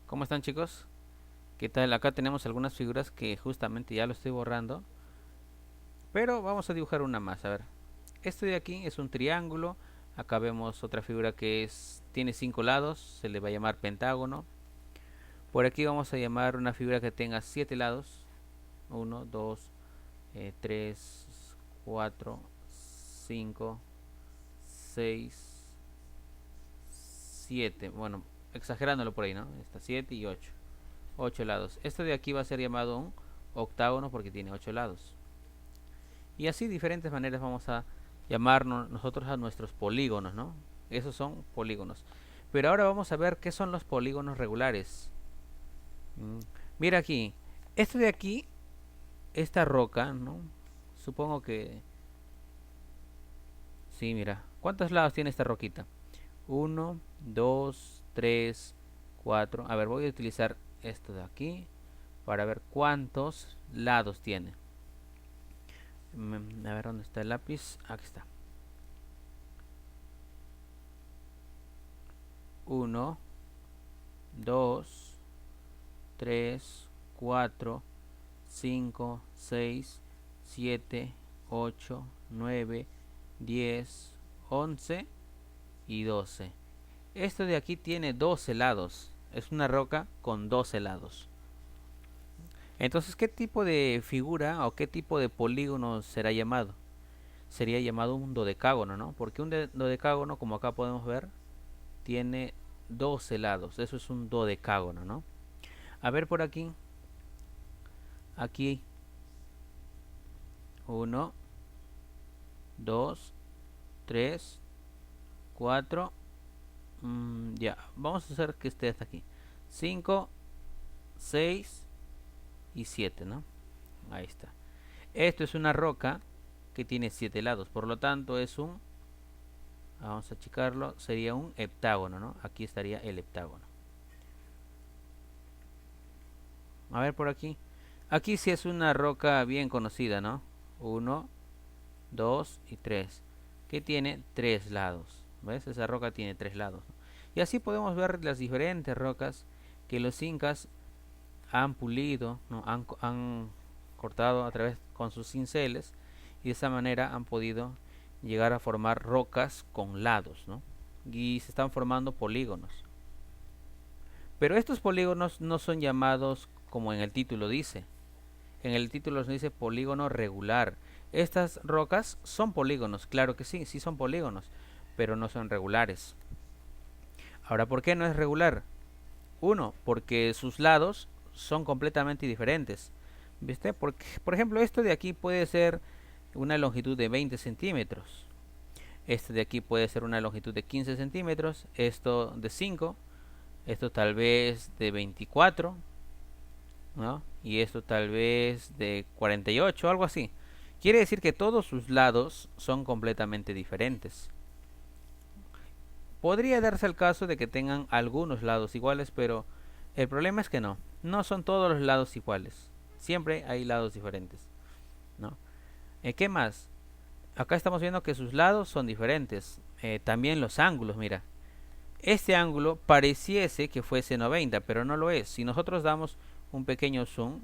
¿Cómo están, chicos? ¿Qué tal? Acá tenemos algunas figuras que justamente ya lo estoy borrando, pero vamos a dibujar una más. A ver, este de aquí es un triángulo. Acá vemos otra figura que tiene 5 lados, se le va a llamar pentágono. Por aquí vamos a llamar una figura que tenga 7 lados. Uno, 2, 3, 4, 5, 6, 7. Bueno, exagerándolo por ahí, ¿no? Está 7 y 8. 8 lados. Este de aquí va a ser llamado un octágono porque tiene 8 lados. Y así diferentes maneras vamos a llamarnos nosotros a nuestros polígonos, ¿no? Esos son polígonos. Pero ahora vamos a ver qué son los polígonos regulares. Mm, Mira aquí, este de aquí, esta roca, ¿no? Supongo que... Sí, mira. ¿Cuántos lados tiene esta roquita? Uno, 2, 3, 4. A ver, voy a utilizar esto de aquí para ver cuántos lados tiene. A ver, ¿dónde está el lápiz? Aquí está. Uno, 2, 3, 4, 5, 6, 7, 8, 9, 10, 11 y 12. Esto de aquí tiene 12 lados. Es una roca con 12 lados. Entonces, ¿qué tipo de figura o qué tipo de polígono será llamado? Sería llamado un dodecágono, ¿no? Porque un dodecágono, como acá podemos ver, tiene 12 lados. Eso es un dodecágono, ¿no? A ver por aquí. Aquí. Uno, 2, 3, 4. Ya, vamos a hacer que esté hasta aquí. 5, 6 y 7, ¿no? Ahí está. Esto es una roca que tiene 7 lados. Por lo tanto, es un... Vamos a achicarlo. Sería un heptágono, ¿no? Aquí estaría el heptágono. A ver por aquí. Aquí sí es una roca bien conocida, ¿no? Uno, 2 y 3. Que tiene 3 lados. ¿Ves? Esa roca tiene 3 lados. Y así podemos ver las diferentes rocas que los incas han pulido, ¿no? Han cortado a través con sus cinceles y de esa manera han podido llegar a formar rocas con lados, ¿no? Y se están formando polígonos. Pero estos polígonos no son llamados como en el título dice. En el título nos dice polígono regular. Estas rocas son polígonos, claro que sí, sí son polígonos, pero no son regulares. Ahora, ¿por qué no es regular? Uno, porque sus lados son completamente diferentes. ¿Viste? Porque, por ejemplo, esto de aquí puede ser una longitud de 20 centímetros. Este de aquí puede ser una longitud de 15 centímetros. Esto de 5. Esto tal vez de 24. ¿No? Y esto tal vez de 48, algo así. Quiere decir que todos sus lados son completamente diferentes. Podría darse el caso de que tengan algunos lados iguales, pero el problema es que no son todos los lados iguales. Siempre hay lados diferentes, ¿no? ¿Qué más? Acá estamos viendo que sus lados son diferentes. También los ángulos, mira. Este ángulo pareciese que fuese 90, pero no lo es. Si nosotros damos un pequeño zoom,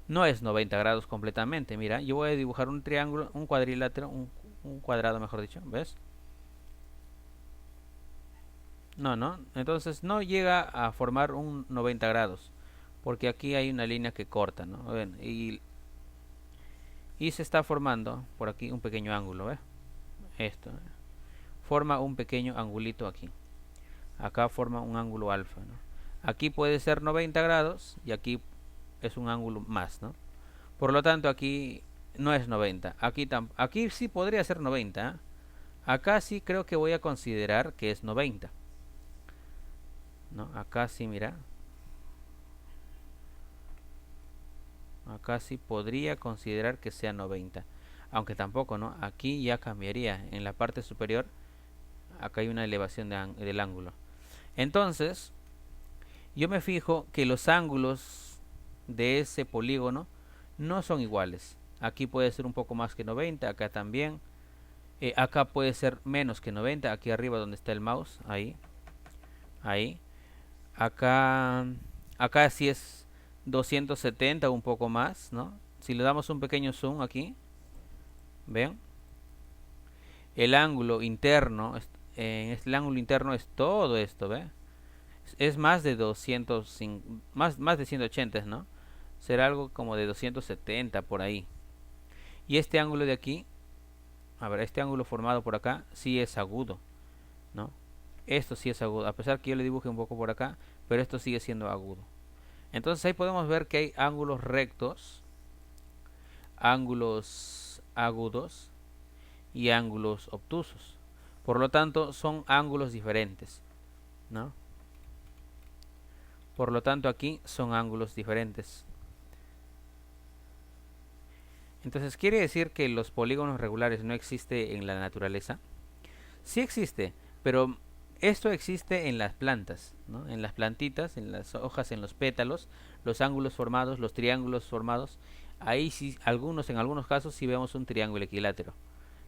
no es 90 grados completamente. Mira, yo voy a dibujar un triángulo, un cuadrilátero, un cuadrado mejor dicho, ¿ves? No. Entonces no llega a formar un 90 grados. Porque aquí hay una línea que corta, ¿no? Ven, y se está formando por aquí un pequeño ángulo, ¿ves? Esto. Forma un pequeño angulito aquí. Acá forma un ángulo alfa, ¿no? Aquí puede ser 90 grados y aquí es un ángulo más, ¿no? Por lo tanto aquí no es 90. Aquí sí podría ser 90. ¿Eh? Acá sí creo que voy a considerar que es 90. ¿No? Acá sí, mira. Acá sí podría considerar que sea 90. Aunque tampoco, ¿no? Aquí ya cambiaría. En la parte superior, acá hay una elevación del ángulo. Entonces, yo me fijo que los ángulos de ese polígono no son iguales. Aquí puede ser un poco más que 90, acá también. Acá puede ser menos que 90, aquí arriba donde está el mouse, ahí. Acá, acá sí es 270, un poco más, ¿no? Si le damos un pequeño zoom aquí, ¿ven? El ángulo interno, el ángulo interno es todo esto, ¿ve? Es más de 205, más de 180, ¿no? Será algo como de 270 por ahí. Y este ángulo de aquí, a ver, este ángulo formado por acá, sí es agudo, ¿no? Esto sí es agudo, a pesar que yo le dibuje un poco por acá, pero esto sigue siendo agudo. Entonces ahí podemos ver que hay ángulos rectos, ángulos agudos y ángulos obtusos. Por lo tanto, son ángulos diferentes, ¿no? Por lo tanto, aquí son ángulos diferentes. Entonces, ¿quiere decir que los polígonos regulares no existen en la naturaleza? Sí existe, pero esto existe en las plantas, ¿no? En las plantitas, en las hojas, en los pétalos, los ángulos formados, los triángulos formados. Ahí sí, en algunos casos sí vemos un triángulo equilátero,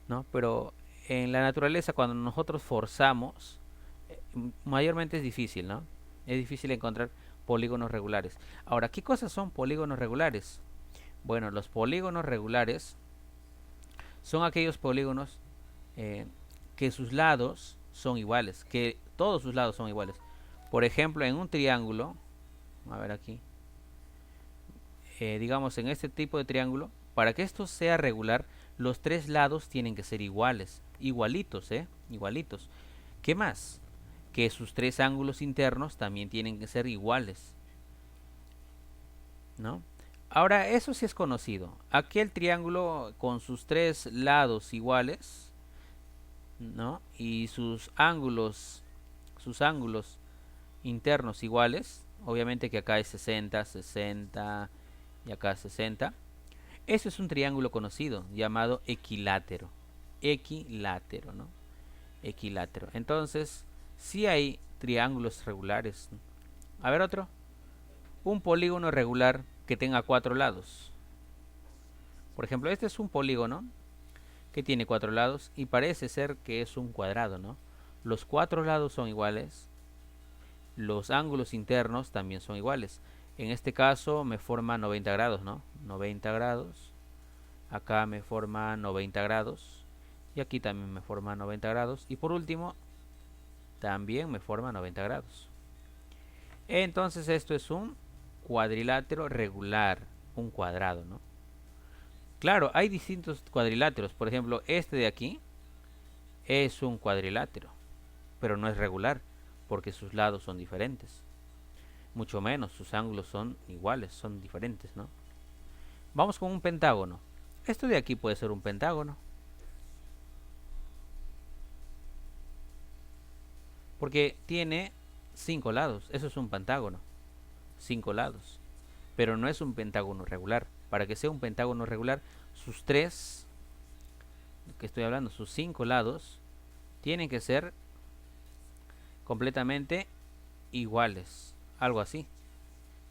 ¿no? Pero en la naturaleza, cuando nosotros forzamos, mayormente es difícil, ¿no? Es difícil encontrar polígonos regulares. Ahora, ¿qué cosas son polígonos regulares? Bueno, los polígonos regulares son aquellos polígonos eh, que sus lados son iguales, que todos sus lados son iguales. Por ejemplo, en un triángulo, a ver aquí, digamos en este tipo de triángulo, para que esto sea regular, los tres lados tienen que ser iguales, igualitos, igualitos. ¿Qué más? Que sus tres ángulos internos también tienen que ser iguales, ¿no? Ahora, eso sí es conocido. Aquel triángulo con sus tres lados iguales, ¿no? Y sus ángulos internos iguales. Obviamente que acá es 60, 60 y acá 60. Eso es un triángulo conocido llamado equilátero. Equilátero, ¿no? Equilátero. Entonces, sí hay triángulos regulares. A ver otro. Un polígono regular que tenga cuatro lados. Por ejemplo, este es un polígono que tiene cuatro lados y parece ser que es un cuadrado, ¿no? Los cuatro lados son iguales, los ángulos internos también son iguales. En este caso me forma 90 grados, ¿no? 90 grados. Acá me forma 90 grados. Y aquí también me forma 90 grados. Y por último, también me forma 90 grados. Entonces esto es un cuadrilátero regular, un cuadrado, ¿no? Claro, hay distintos cuadriláteros. Por ejemplo, este de aquí es un cuadrilátero, pero no es regular, porque sus lados son diferentes. Mucho menos, sus ángulos son iguales, son diferentes, ¿no? Vamos con un pentágono. Esto de aquí puede ser un pentágono, porque tiene cinco lados. Eso es un pentágono, cinco lados. Pero no es un pentágono regular. Para que sea un pentágono regular, sus tres, que estoy hablando, sus cinco lados, tienen que ser completamente iguales. Algo así.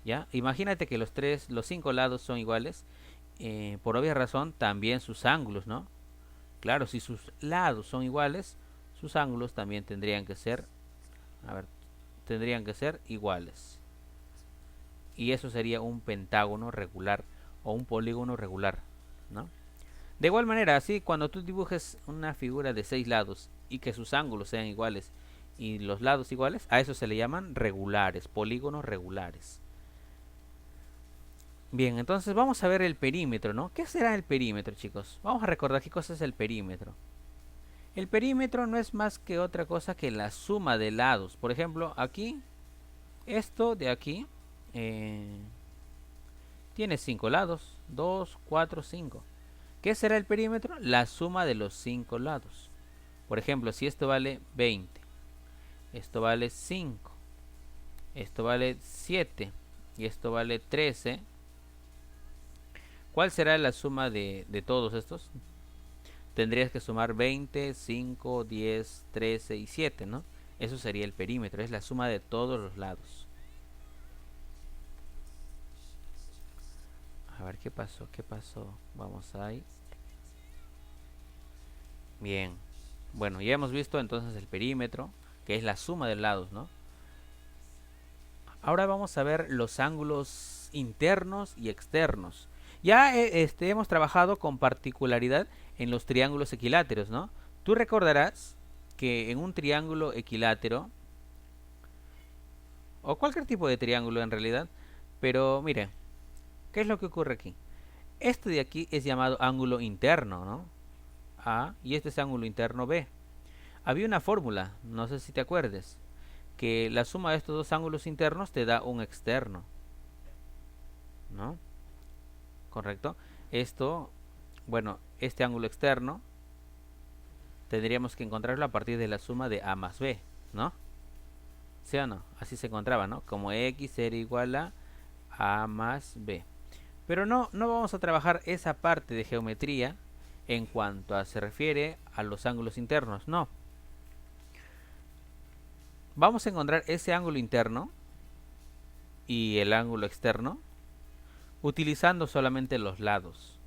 ¿Ya? Imagínate que los cinco lados son iguales. Por obvia razón, también sus ángulos, ¿no? Claro, si sus lados son iguales, sus ángulos también tendrían que ser, a ver, tendrían que ser iguales. Y eso sería un pentágono regular o un polígono regular, ¿no? De igual manera, así cuando tú dibujes una figura de seis lados y que sus ángulos sean iguales y los lados iguales, a eso se le llaman regulares, polígonos regulares. Bien, entonces vamos a ver el perímetro, ¿no? ¿Qué será el perímetro, chicos? Vamos a recordar qué cosa es el perímetro. El perímetro no es más que otra cosa que la suma de lados. Por ejemplo, aquí, esto de aquí, tiene 5 lados. 2, 4, 5. ¿Qué será el perímetro? La suma de los 5 lados. Por ejemplo, si esto vale 20, esto vale 5, esto vale 7 y esto vale 13. ¿Cuál será la suma de todos estos? Tendrías que sumar 20, 5, 10, 13 y 7, ¿no? Eso sería el perímetro, es la suma de todos los lados. A ver, ¿qué pasó? ¿Qué pasó? Vamos ahí. Bien. Bueno, ya hemos visto entonces el perímetro, que es la suma de lados, ¿no? Ahora vamos a ver los ángulos internos y externos. Ya hemos trabajado con particularidad en los triángulos equiláteros, ¿no? Tú recordarás que en un triángulo equilátero, o cualquier tipo de triángulo en realidad, pero mire, ¿qué es lo que ocurre aquí? Este de aquí es llamado ángulo interno, ¿no? A, y este es ángulo interno B. Había una fórmula, no sé si te acuerdes, que la suma de estos dos ángulos internos te da un externo, ¿no? ¿Correcto? Esto, bueno, este ángulo externo tendríamos que encontrarlo a partir de la suma de A más B, ¿no? ¿Sí o no? Así se encontraba, ¿no? Como X era igual a más B. Pero no vamos a trabajar esa parte de geometría en cuanto a se refiere a los ángulos internos, no. Vamos a encontrar ese ángulo interno y el ángulo externo utilizando solamente los lados.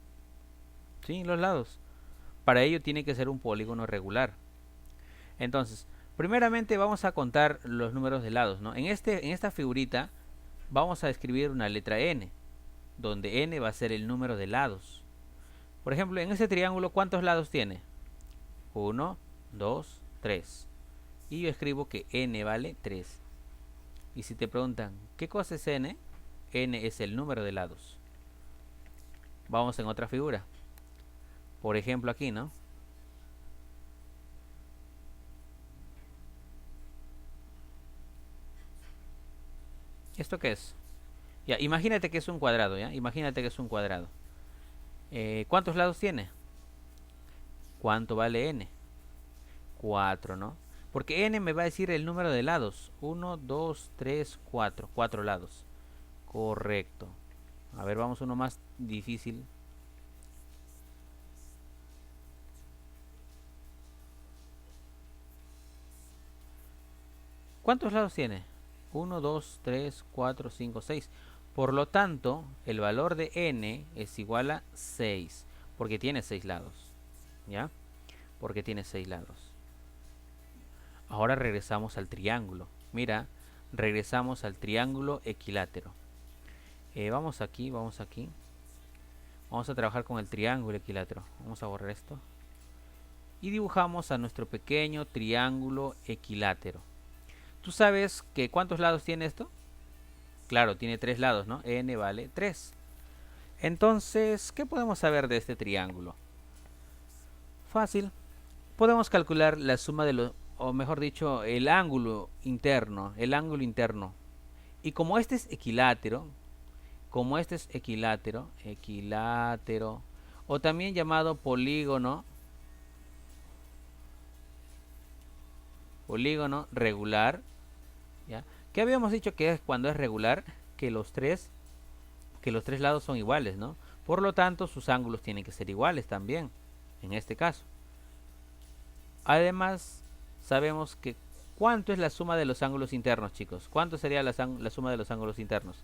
¿Sí? Los lados. Para ello tiene que ser un polígono regular. Entonces, primeramente vamos a contar los números de lados, ¿no? En esta figurita vamos a escribir una letra N, donde N va a ser el número de lados. Por ejemplo, en este triángulo, ¿cuántos lados tiene? 1, 2, 3. Y yo escribo que N vale 3. Y si te preguntan, ¿qué cosa es N? N es el número de lados. Vamos en otra figura. Por ejemplo aquí, ¿no? ¿Esto qué es? Ya, imagínate que es un cuadrado, ¿ya? Imagínate que es un cuadrado. ¿Cuántos lados tiene? ¿Cuánto vale N? 4, ¿no? Porque N me va a decir el número de lados. 1, 2, 3, 4. 4 lados. Correcto. A ver, vamos uno más difícil. ¿Cuántos lados tiene? 1, 2, 3, 4, 5, 6. Por lo tanto, el valor de N es igual a 6. Porque tiene 6 lados. ¿Ya? Porque tiene 6 lados. Ahora regresamos al triángulo. Mira, regresamos al triángulo equilátero. Vamos aquí, vamos aquí. Vamos a trabajar con el triángulo equilátero. Vamos a borrar esto. Y dibujamos a nuestro pequeño triángulo equilátero. ¿Tú sabes que cuántos lados tiene esto? Claro, tiene 3 lados, ¿no? N vale 3. Entonces, ¿qué podemos saber de este triángulo? Fácil. Podemos calcular la suma de los, o mejor dicho, el ángulo interno. El ángulo interno. Y como este es equilátero, equilátero, o también llamado polígono regular, ¿ya? Que habíamos dicho que es cuando es regular que los tres lados son iguales, ¿no? Por lo tanto, sus ángulos tienen que ser iguales también, en este caso. Además, sabemos que ¿cuánto es la suma de los ángulos internos, chicos? ¿Cuánto sería la suma de los ángulos internos?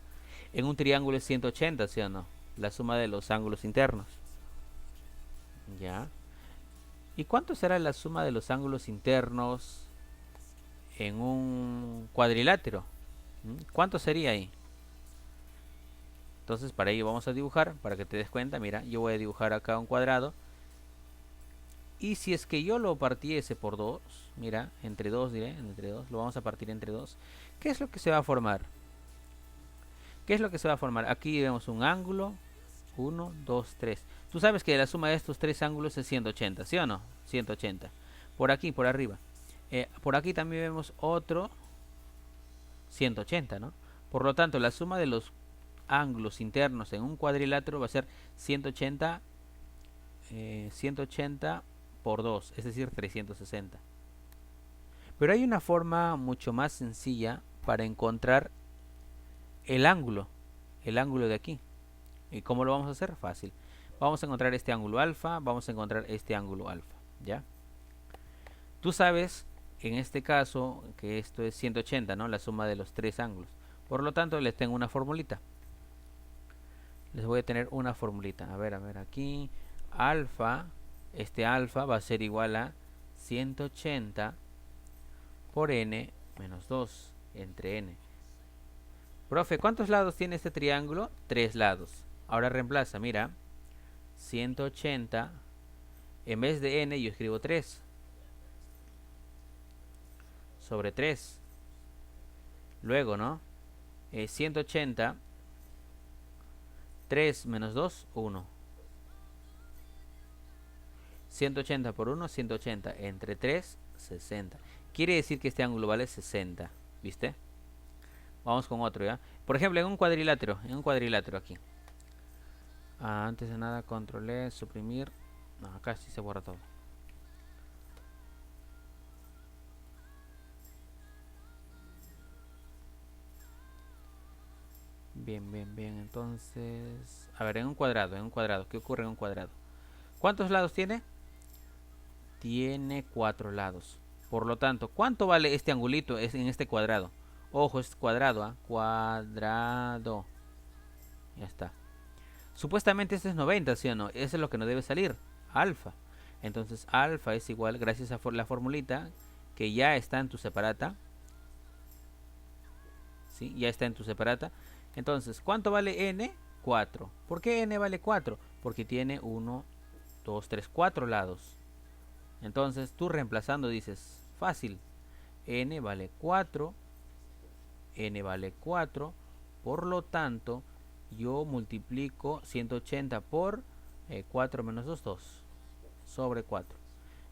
En un triángulo es 180, ¿sí o no? La suma de los ángulos internos. ¿Ya? ¿Y cuánto será la suma de los ángulos internos en un cuadrilátero? ¿Cuánto sería ahí? Entonces para ello vamos a dibujar, para que te des cuenta, mira, yo voy a dibujar acá un cuadrado. Y si es que yo lo partiese por 2, mira, entre 2 diré, entre 2, lo vamos a partir entre 2. ¿Qué es lo que se va a formar? ¿Qué es lo que se va a formar? Aquí vemos un ángulo, 1, 2, 3. Tú sabes que la suma de estos tres ángulos es 180, ¿sí o no? 180. Por aquí, por arriba. Por aquí también vemos otro 180, ¿no? Por lo tanto, la suma de los ángulos internos en un cuadrilátero va a ser 180, 180 por 2, es decir, 360. Pero hay una forma mucho más sencilla para encontrar el ángulo de aquí. ¿Y cómo lo vamos a hacer? Fácil. Vamos a encontrar este ángulo alfa, vamos a encontrar este ángulo alfa, ¿ya? Tú sabes, en este caso, que esto es 180, ¿no? La suma de los tres ángulos. Por lo tanto, les tengo una formulita. Les voy a tener una formulita. A ver, aquí. Alfa, este alfa va a ser igual a 180 por n menos 2 entre n. Profe, ¿cuántos lados tiene este triángulo? 3 lados. Ahora reemplaza, mira. 180. En vez de n yo escribo 3. Sobre 3. Luego, ¿no? 180. 3 menos 2, 1. 180 por 1, 180. Entre 3, 60. Quiere decir que este ángulo vale 60. ¿Viste? Vamos con otro, ¿ya? Por ejemplo, en un cuadrilátero. En un cuadrilátero aquí. Antes de nada, control E, suprimir. No, acá sí se borra todo. Bien, bien, bien. Entonces, a ver, en un cuadrado. ¿Qué ocurre en un cuadrado? ¿Cuántos lados tiene? Tiene 4 lados. Por lo tanto, ¿cuánto vale este angulito en este cuadrado? Ojo, es cuadrado, ¿ah? Cuadrado. Ya está. Supuestamente este es 90, ¿sí o no? Eso es lo que nos debe salir. Alfa. Entonces, alfa es igual, gracias a la formulita que ya está en tu separata. ¿Sí? Ya está en tu separata. Entonces, ¿cuánto vale n? 4. ¿Por qué n vale 4? Porque tiene 1, 2, 3, 4 lados. Entonces, tú reemplazando dices, fácil. N vale 4. N vale 4. Por lo tanto, yo multiplico 180 por 4 menos 2, 2. Sobre 4.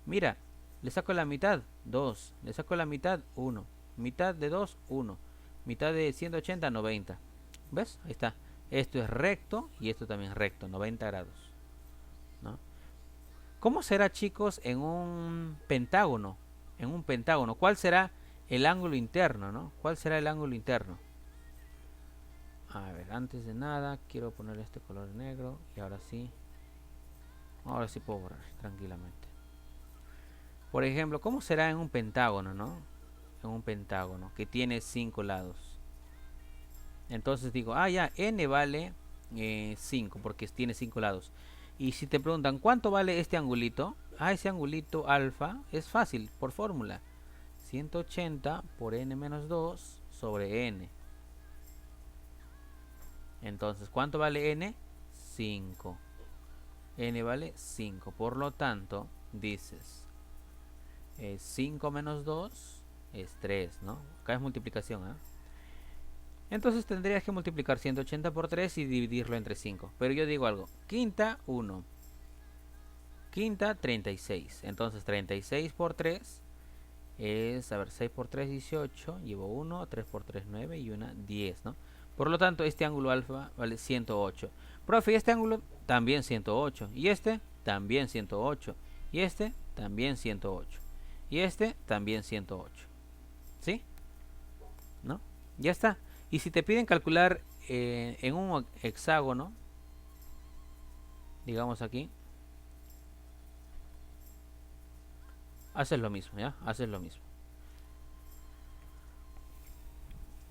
Mira, le saco la mitad, 2. Le saco la mitad, 1. Mitad de 2, 1. Mitad de 180, 90. ¿Ves? Ahí está. Esto es recto y esto también es recto, 90 grados. ¿No? ¿Cómo será, chicos, en un pentágono? En un pentágono, ¿cuál será el ángulo interno, no? ¿Cuál será el ángulo interno? A ver, antes de nada, quiero poner este color negro y ahora sí. Ahora sí puedo borrar tranquilamente. Por ejemplo, ¿cómo será en un pentágono, no? En un pentágono que tiene 5 lados. Entonces digo, ya, n vale 5 porque tiene 5 lados. Y si te preguntan, ¿cuánto vale este angulito? Ese angulito alfa es fácil, por fórmula. 180 por n menos 2 sobre n. Entonces, ¿cuánto vale n? 5. N vale 5. Por lo tanto, dices 5 menos 2 es 3, ¿no? Acá es multiplicación, ¿eh? Entonces tendrías que multiplicar 180 por 3 y dividirlo entre 5. Pero yo digo algo. Quinta, 1. Quinta, 36. Entonces 36 por 3 es, a ver, 6 por 3, 18. Llevo 1, 3 por 3, 9 y 1, 10, ¿no? Por lo tanto, este ángulo alfa vale 108. Profe, y este ángulo también 108. Y este también 108. Y este también 108. Y este también 108. ¿Sí? ¿No? Ya está. Y si te piden calcular en un hexágono, digamos aquí, haces lo mismo, ¿ya? Haces lo mismo.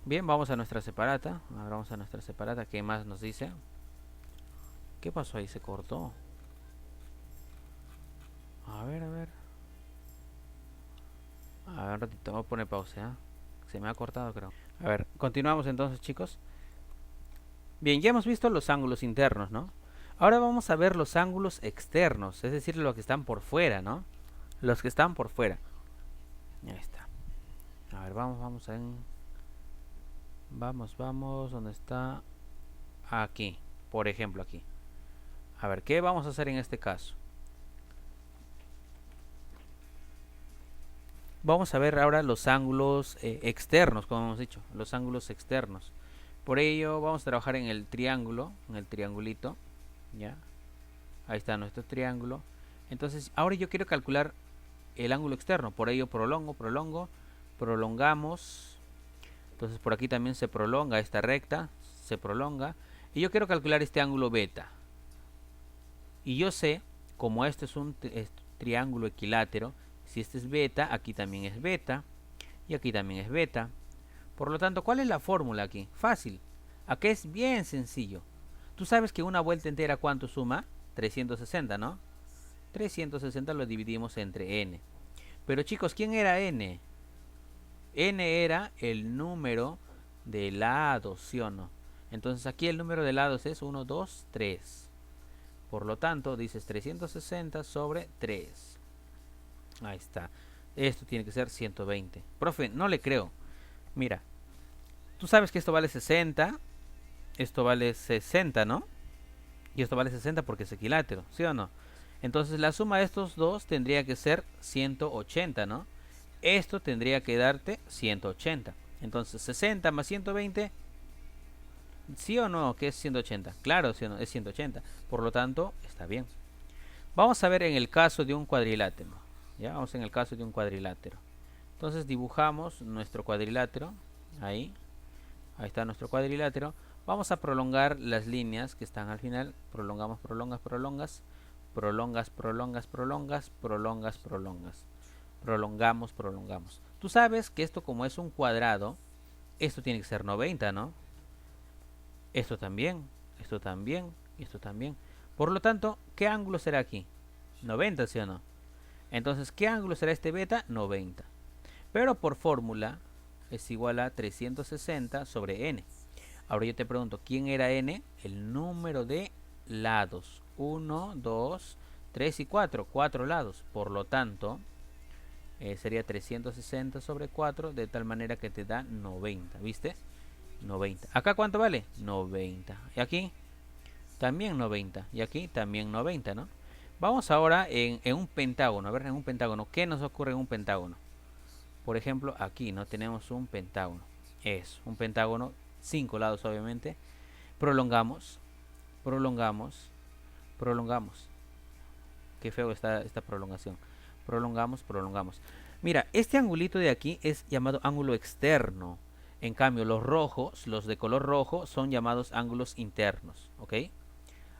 Bien, vamos a nuestra separata. Ahora vamos a nuestra separata. ¿Qué más nos dice? ¿Qué pasó ahí? Se cortó. A ver, a ver. A ver, un ratito, voy a poner pausa, ¿eh? Se me ha cortado, creo. A ver, continuamos entonces, chicos. Bien, ya hemos visto los ángulos internos, ¿no? Ahora vamos a ver los ángulos externos, es decir, los que están por fuera, ¿no? Los que están por fuera. Ahí está. A ver, vamos en... Vamos, ¿dónde está? Aquí, por ejemplo, aquí. A ver, ¿qué vamos a hacer en este caso? Vamos a ver ahora los ángulos externos, como hemos dicho, los ángulos externos. Por ello vamos a trabajar en el triángulo, en el triangulito, ¿ya? Ahí está nuestro triángulo. Entonces, ahora yo quiero calcular el ángulo externo, por ello prolongamos. Entonces, por aquí también se prolonga esta recta, se prolonga. Y yo quiero calcular este ángulo beta. Y yo sé, como este es un triángulo equilátero, si este es beta, aquí también es beta. Y aquí también es beta. Por lo tanto, ¿cuál es la fórmula aquí? Fácil. Aquí es bien sencillo. Tú sabes que una vuelta entera, ¿cuánto suma? 360, ¿no? 360 lo dividimos entre n. Pero chicos, ¿quién era n? N era el número de lados, ¿sí o no? Entonces aquí el número de lados es 1, 2, 3. Por lo tanto, dices 360 sobre 3. Ahí está. Esto tiene que ser 120. Profe, no le creo. Mira, tú sabes que esto vale 60. Esto vale 60, ¿no? Y esto vale 60 porque es equilátero, ¿sí o no? Entonces la suma de estos dos tendría que ser 180, ¿no? Esto tendría que darte 180. Entonces 60 más 120, ¿sí o no? Que es 180. Claro, ¿sí o no? Es 180. Por lo tanto, está bien. Vamos a ver en el caso de un cuadrilátero. ¿Ya? Vamos en el caso de un cuadrilátero. Entonces dibujamos nuestro cuadrilátero. Ahí. Ahí está nuestro cuadrilátero. Vamos a prolongar las líneas que están al final. Prolongamos, prolongas, prolongas. Prolongas, prolongas, prolongas. Prolongas, prolongas. Prolongamos, prolongamos. Tú sabes que esto, como es un cuadrado, esto tiene que ser 90, ¿no? Esto también, esto también, esto también. Por lo tanto, ¿qué ángulo será aquí? 90, ¿sí o no? Entonces, ¿qué ángulo será este beta? 90. Pero por fórmula es igual a 360 sobre n. Ahora yo te pregunto, ¿quién era n? El número de lados. 1, 2, 3 y 4. 4 lados. Por lo tanto, sería 360 sobre 4, de tal manera que te da 90. ¿Viste? 90. ¿Acá cuánto vale? 90. ¿Y aquí? También 90. Y aquí también 90, ¿no? Vamos ahora en un pentágono. A ver, en un pentágono. ¿Qué nos ocurre en un pentágono? Por ejemplo, aquí, ¿no? Tenemos un pentágono. Es un pentágono, 5 lados obviamente. Prolongamos, prolongamos, prolongamos. Qué feo está esta prolongación. Prolongamos, prolongamos. Mira, este angulito de aquí es llamado ángulo externo. En cambio, los rojos, los de color rojo, son llamados ángulos internos. ¿Ok?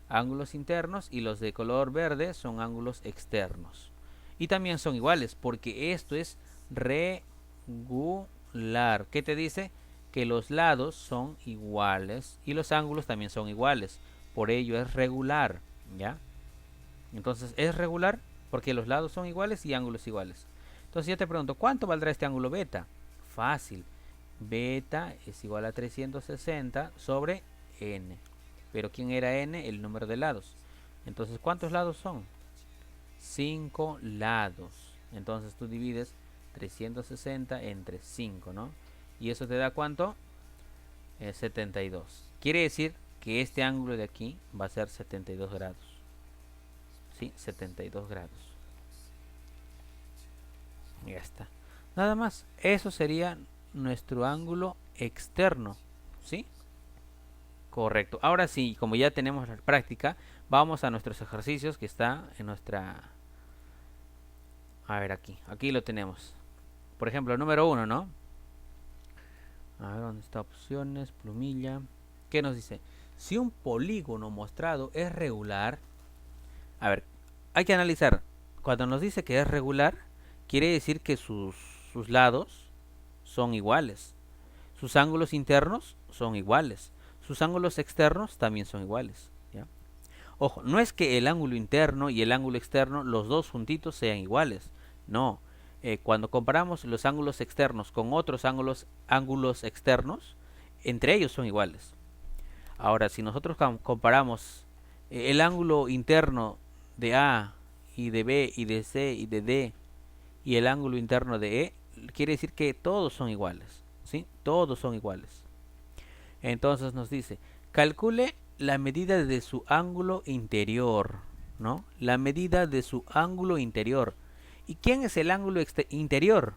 Ángulos internos, y los de color verde son ángulos externos. Y también son iguales, porque esto es regular. ¿Qué te dice? Que los lados son iguales y los ángulos también son iguales. Por ello es regular. ¿Ya? Entonces es regular porque los lados son iguales y ángulos iguales. Entonces yo te pregunto, ¿cuánto valdrá este ángulo beta? Fácil. Beta es igual a 360 sobre n. Pero ¿quién era n? El número de lados. Entonces, ¿cuántos lados son? 5 lados. Entonces tú divides 360 entre 5, ¿no? ¿Y eso te da cuánto? 72. Quiere decir que este ángulo de aquí va a ser 72 grados. ¿Sí? 72 grados. Ya está. Nada más. Eso sería nuestro ángulo externo. ¿Sí? Correcto. Ahora sí, como ya tenemos la práctica, vamos a nuestros ejercicios que está en nuestra... A ver, aquí lo tenemos. Por ejemplo, número 1, ¿no? A ver, ¿dónde está opciones? Plumilla. ¿Qué nos dice? Si un polígono mostrado es regular... A ver, hay que analizar. Cuando nos dice que es regular, quiere decir que sus lados son iguales. Sus ángulos internos son iguales. Sus ángulos externos también son iguales. ¿Ya? Ojo, no es que el ángulo interno y el ángulo externo, los dos juntitos, sean iguales. No. Cuando comparamos los ángulos externos con otros ángulos externos, entre ellos son iguales. Ahora, si nosotros comparamos el ángulo interno de A y de B y de C y de D y el ángulo interno de E, quiere decir que todos son iguales. ¿Sí? Todos son iguales. Entonces nos dice, calcule la medida de su ángulo interior, ¿no? La medida de su ángulo interior. ¿Y quién es el ángulo interior?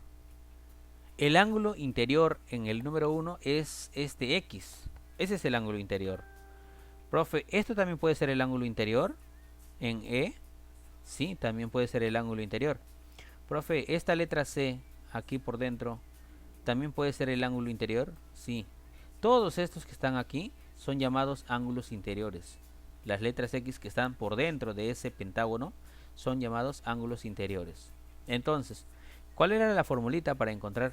El ángulo interior en el número 1 es este X. Ese es el ángulo interior. Profe, ¿esto también puede ser el ángulo interior? En E, sí, también puede ser el ángulo interior. Profe, esta letra C, aquí por dentro, ¿también puede ser el ángulo interior? Sí. Todos estos que están aquí son llamados ángulos interiores. Las letras X que están por dentro de ese pentágono son llamados ángulos interiores. Entonces, ¿cuál era la formulita para encontrar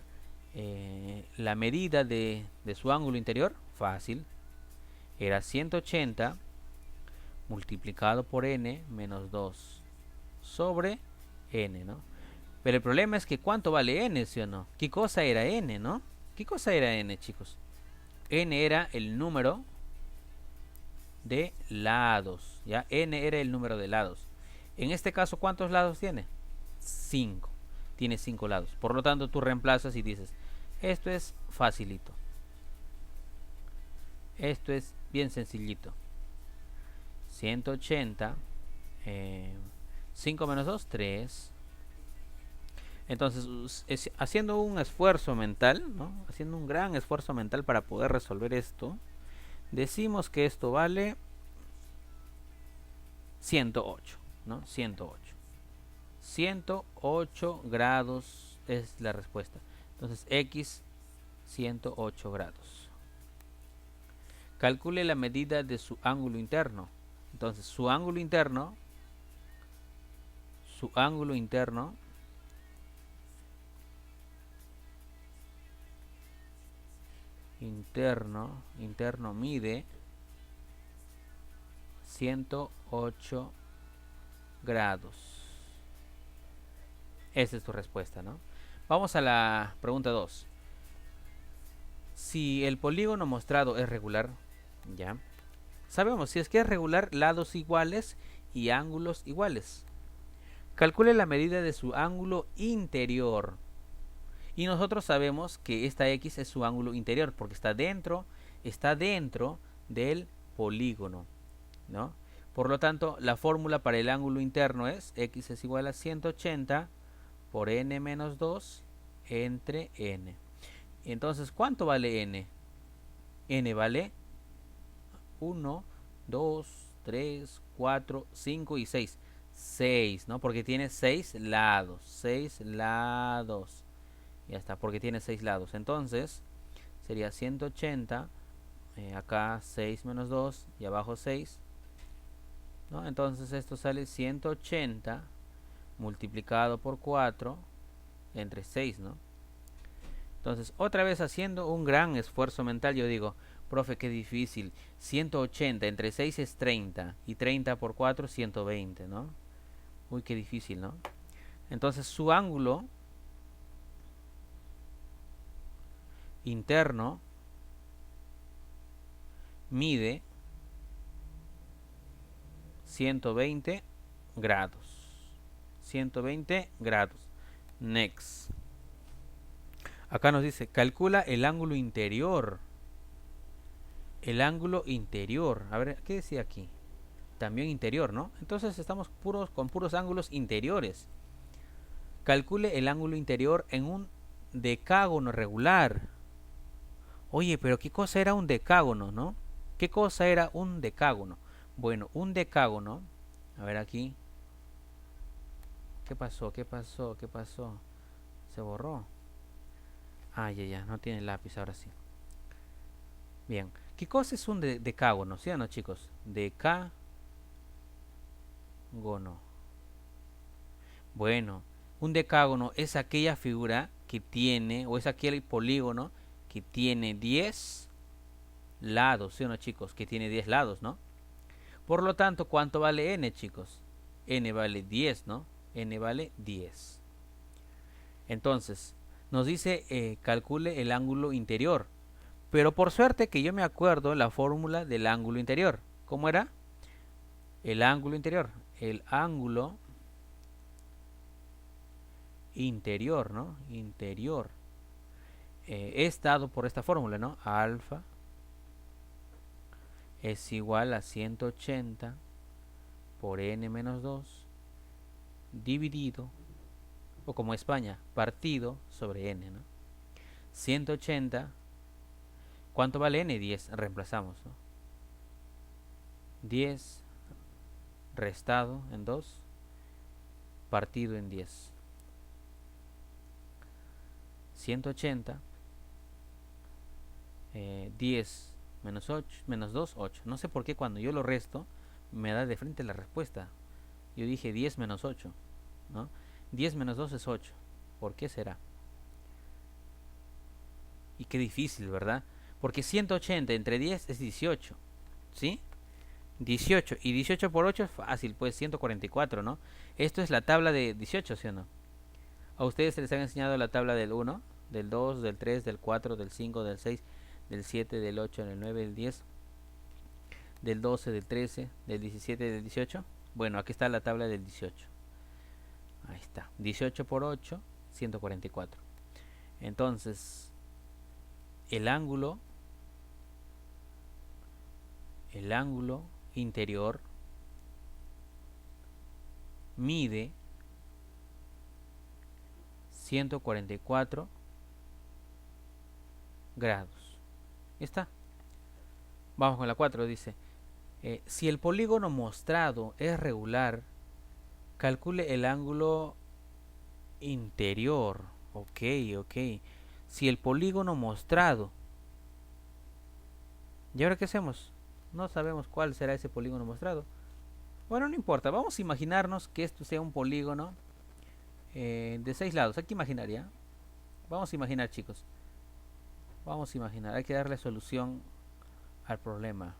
la medida de su ángulo interior? Fácil. Era 180 multiplicado por n menos 2 sobre n, ¿no? Pero el problema es que ¿cuánto vale n, sí o no? ¿Qué cosa era n, no? ¿Qué cosa era n, chicos? n era el número de lados, ¿ya? N era el número de lados. En este caso, ¿cuántos lados tiene? 5. Tiene 5 lados. Por lo tanto, tú reemplazas y dices, esto es facilito. Esto es bien sencillito. 180. 5 menos 2, 3. Entonces, haciendo un esfuerzo mental, ¿no? Haciendo un gran esfuerzo mental para poder resolver esto, decimos que esto vale 108, ¿no? 108. 108 grados es la respuesta. Entonces, X 108 grados. Calcule la medida de su ángulo interno. Entonces, su ángulo interno mide 108 grados. Esa es tu respuesta, ¿no? Vamos a la pregunta 2. Si el polígono mostrado es regular, ya sabemos, si es que es regular, lados iguales y ángulos iguales. Calcule la medida de su ángulo interior. Y nosotros sabemos que esta X es su ángulo interior, porque está dentro del polígono, ¿no? Por lo tanto, la fórmula para el ángulo interno es X es igual a 180 por n menos 2 entre n. Entonces, ¿cuánto vale n? N vale 1, 2, 3, 4, 5 y 6. 6, ¿no? Porque tiene 6 lados. 6 lados. Ya está, porque tiene 6 lados. Entonces, sería 180. Acá 6 menos 2 y abajo 6. ¿No? Entonces, esto sale 180 multiplicado por 4 entre 6, ¿no? Entonces, otra vez haciendo un gran esfuerzo mental, yo digo, profe, qué difícil. 180 entre 6 es 30. Y 30 por 4, 120, ¿no? Uy, qué difícil, ¿no? Entonces, su ángulo interno mide 120 grados. 120 grados. Next. Acá nos dice, calcula el ángulo interior. El ángulo interior. A ver, ¿qué decía aquí? También interior, ¿no? Entonces estamos con puros ángulos interiores. Calcule el ángulo interior en un decágono regular. Oye, pero ¿qué cosa era un decágono, no? ¿Qué cosa era un decágono? Bueno, un decágono... A ver aquí. ¿Qué pasó? ¿Qué pasó? ¿Qué pasó? Se borró. Ah, ya, no tiene lápiz, ahora sí. Bien. ¿Qué cosa es un decágono? ¿Sí o no, chicos? Decágono. Bueno, un decágono es aquella figura que tiene, o es aquel polígono que tiene 10 lados, ¿sí o no, chicos? Que tiene 10 lados, ¿no? Por lo tanto, ¿cuánto vale n, chicos? N vale 10, ¿no? N vale 10. Entonces, nos dice calcule el ángulo interior. Pero por suerte que yo me acuerdo la fórmula del ángulo interior. ¿Cómo era? El ángulo interior. El ángulo interior, ¿no? Interior. Es dado por esta fórmula, ¿no? Alfa es igual a 180 por n menos 2 dividido, o como España, partido sobre n, ¿no? 180, ¿cuánto vale n? 10, reemplazamos, ¿no? 10 restado en 2 partido en 10. 180 10 menos 8 menos 2, 8. No sé por qué cuando yo lo resto me da de frente la respuesta. Yo dije 10 menos 8, ¿no? 10 menos 2 es 8. ¿Por qué será? Y qué difícil, ¿verdad? Porque 180 entre 10 es 18, ¿sí? 18, y 18 por 8 es fácil, pues 144, ¿no? Esto es la tabla de 18, ¿sí o no? A ustedes se les han enseñado la tabla del 1, del 2, del 3, del 4, del 5, del 6, del 7, del 8, del 9, del 10, del 12, del 13, del 17, del 18. Bueno, aquí está la tabla del 18. Ahí está. 18 por 8, 144. Entonces, el ángulo interior mide 144 grados. ¿Está? Vamos con la 4, dice. Si el polígono mostrado es regular, calcule el ángulo interior. Ok. Si el polígono mostrado. ¿Y ahora qué hacemos? No sabemos cuál será ese polígono mostrado. Bueno, no importa. Vamos a imaginarnos que esto sea un polígono de 6 lados. Hay que imaginar, ¿ya? Vamos a imaginar, chicos. Vamos a imaginar. Hay que darle solución al problema.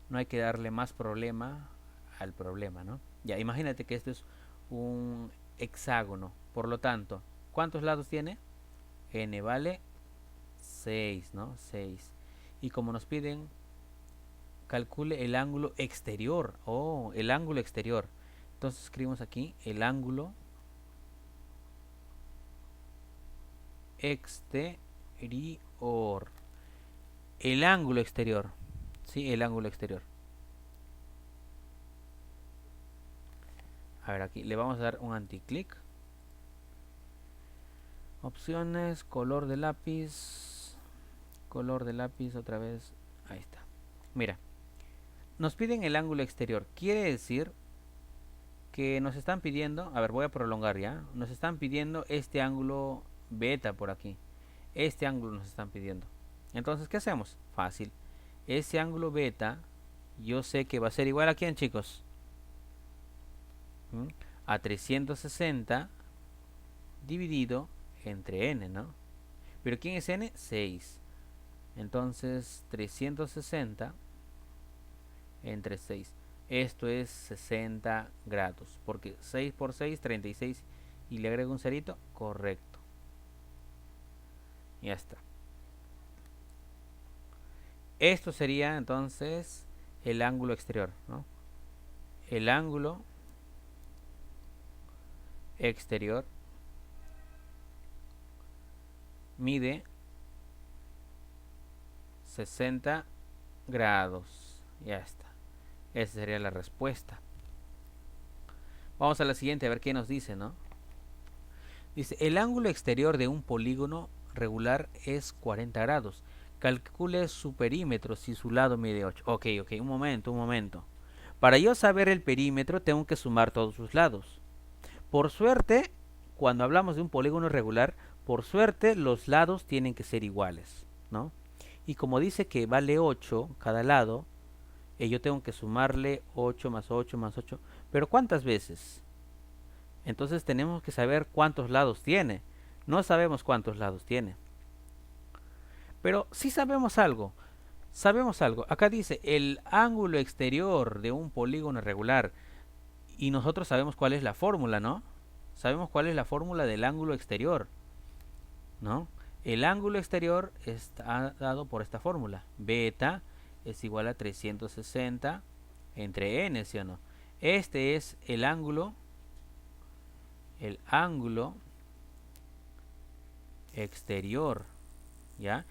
No hay que darle más problema al problema, ¿no? Ya, imagínate que esto es un hexágono. Por lo tanto, ¿cuántos lados tiene? N vale 6, ¿no? 6. Y como nos piden, calcule el ángulo exterior. Oh, el ángulo exterior. Entonces escribimos aquí el ángulo exterior. El ángulo exterior. Sí, el ángulo exterior. A ver, aquí le vamos a dar un anticlic. Opciones, color de lápiz. Color de lápiz otra vez. Ahí está. Mira, nos piden el ángulo exterior. Quiere decir que nos están pidiendo, a ver, voy a prolongar ya. Nos están pidiendo este ángulo beta por aquí. Este ángulo nos están pidiendo. Entonces, ¿qué hacemos? Fácil. Ese ángulo beta, yo sé que va a ser igual a quién, chicos. A 360 dividido entre n, ¿no? Pero ¿quién es n? 6. Entonces 360 entre 6. Esto es 60 grados. Porque 6 por 6, 36. Y le agrego un cerito. Correcto. Ya está. Esto sería entonces el ángulo exterior, ¿no? El ángulo exterior mide 60 grados. Ya está. Esa sería la respuesta. Vamos a la siguiente a ver qué nos dice, ¿no? Dice, el ángulo exterior de un polígono regular es 40 grados. Calcule su perímetro si su lado mide 8. Ok, un momento. Para yo saber el perímetro tengo que sumar todos sus lados. Por suerte, cuando hablamos de un polígono regular, por suerte los lados tienen que ser iguales, ¿no? Y como dice que vale 8 cada lado, yo tengo que sumarle 8 más 8 más 8. ¿Pero cuántas veces? Entonces tenemos que saber cuántos lados tiene. No sabemos cuántos lados tiene. Pero sí sabemos algo. Acá dice el ángulo exterior de un polígono regular. Y nosotros sabemos cuál es la fórmula, ¿no? Sabemos cuál es la fórmula del ángulo exterior, ¿no? El ángulo exterior está dado por esta fórmula. Beta es igual a 360 entre n, ¿sí o no? Este es el ángulo exterior, ¿ya?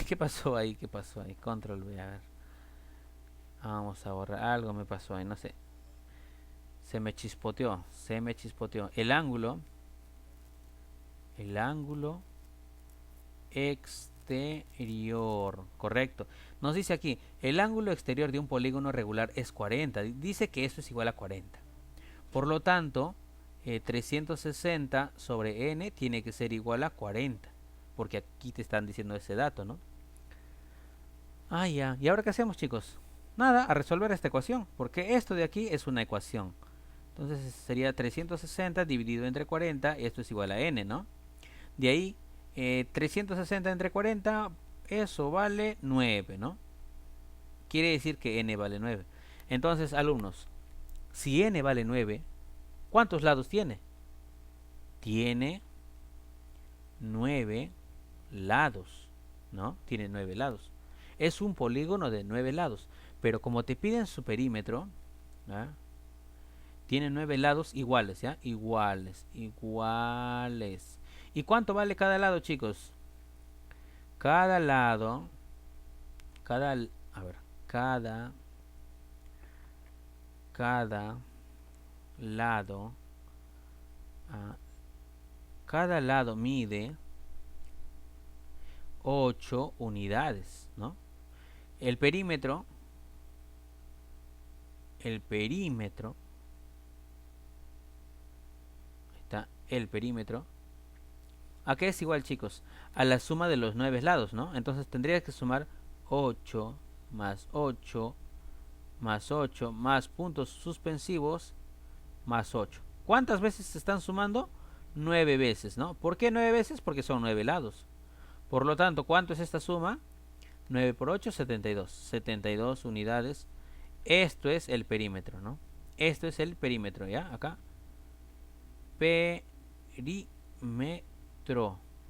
¿Qué pasó ahí? Control V, a ver. Vamos a borrar. Algo me pasó ahí, no sé. Se me chispoteó. El ángulo exterior. Correcto. Nos dice aquí, el ángulo exterior de un polígono regular es 40. Dice que eso es igual a 40. Por lo tanto, 360 sobre n tiene que ser igual a 40. Porque aquí te están diciendo ese dato, ¿no? Ya. ¿Y ahora qué hacemos, chicos? Nada, a resolver esta ecuación. Porque esto de aquí es una ecuación. Entonces sería 360 dividido entre 40. Esto es igual a n, ¿no? De ahí, 360 entre 40, eso vale 9, ¿no? Quiere decir que n vale 9. Entonces, alumnos, si n vale 9, ¿cuántos lados tiene? Tiene 9 lados. ¿no? Tiene 9 lados. Es un polígono de 9 lados. Pero como te piden su perímetro, ¿ya? Tiene 9 lados iguales, ¿ya? Iguales, iguales. ¿Y cuánto vale cada lado, chicos? Cada lado, a ver, cada lado, ah, cada lado mide 8 unidades, ¿no? El perímetro, está el perímetro. ¿A qué es igual, chicos? A la suma de los 9 lados, ¿no? Entonces tendrías que sumar 8 más 8 más 8 más puntos suspensivos más 8. ¿Cuántas veces se están sumando? 9 veces, ¿no? ¿Por qué 9 veces? Porque son 9 lados. Por lo tanto, ¿cuánto es esta suma? 9 por 8, 72. 72 unidades. Esto es el perímetro, ¿no? Esto es el perímetro, ¿ya? Acá. Perímetro.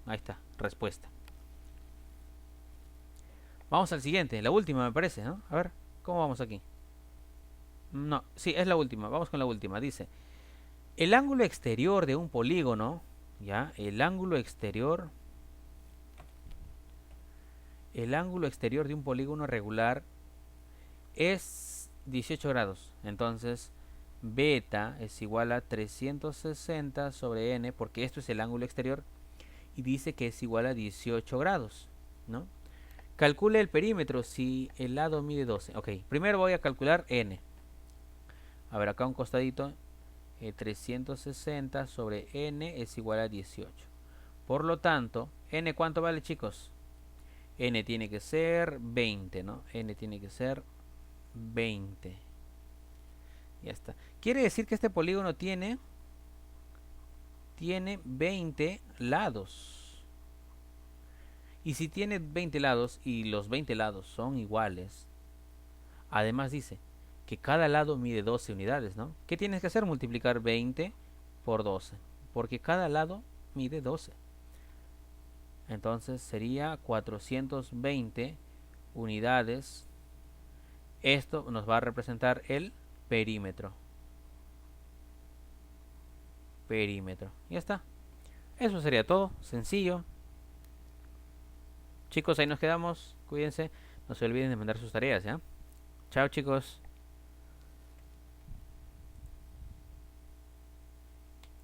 Ahí está, respuesta. Vamos al siguiente, la última me parece, ¿no? A ver, ¿cómo vamos aquí? No, sí, es la última, vamos con la última. Dice, el ángulo exterior de un polígono, ¿ya? El ángulo exterior de un polígono regular es 18 grados. Entonces, beta es igual a 360 sobre n, porque esto es el ángulo exterior, y dice que es igual a 18 grados, ¿no? Calcule el perímetro si el lado mide 12. Ok, primero voy a calcular n. A ver, acá un costadito. 360 sobre n es igual a 18. Por lo tanto, n ¿cuánto vale, chicos? N tiene que ser 20, ¿no? N tiene que ser 20. Ya está. Quiere decir que este polígono tiene 20 lados. Y si tiene 20 lados y los 20 lados son iguales, además dice que cada lado mide 12 unidades, ¿no? ¿Qué tienes que hacer? Multiplicar 20 por 12, porque cada lado mide 12. Entonces sería 420 unidades. Esto nos va a representar el perímetro. Ya está. Eso sería todo. Sencillo. Chicos, ahí nos quedamos. Cuídense. No se olviden de mandar sus tareas, ¿ya? Chao, chicos.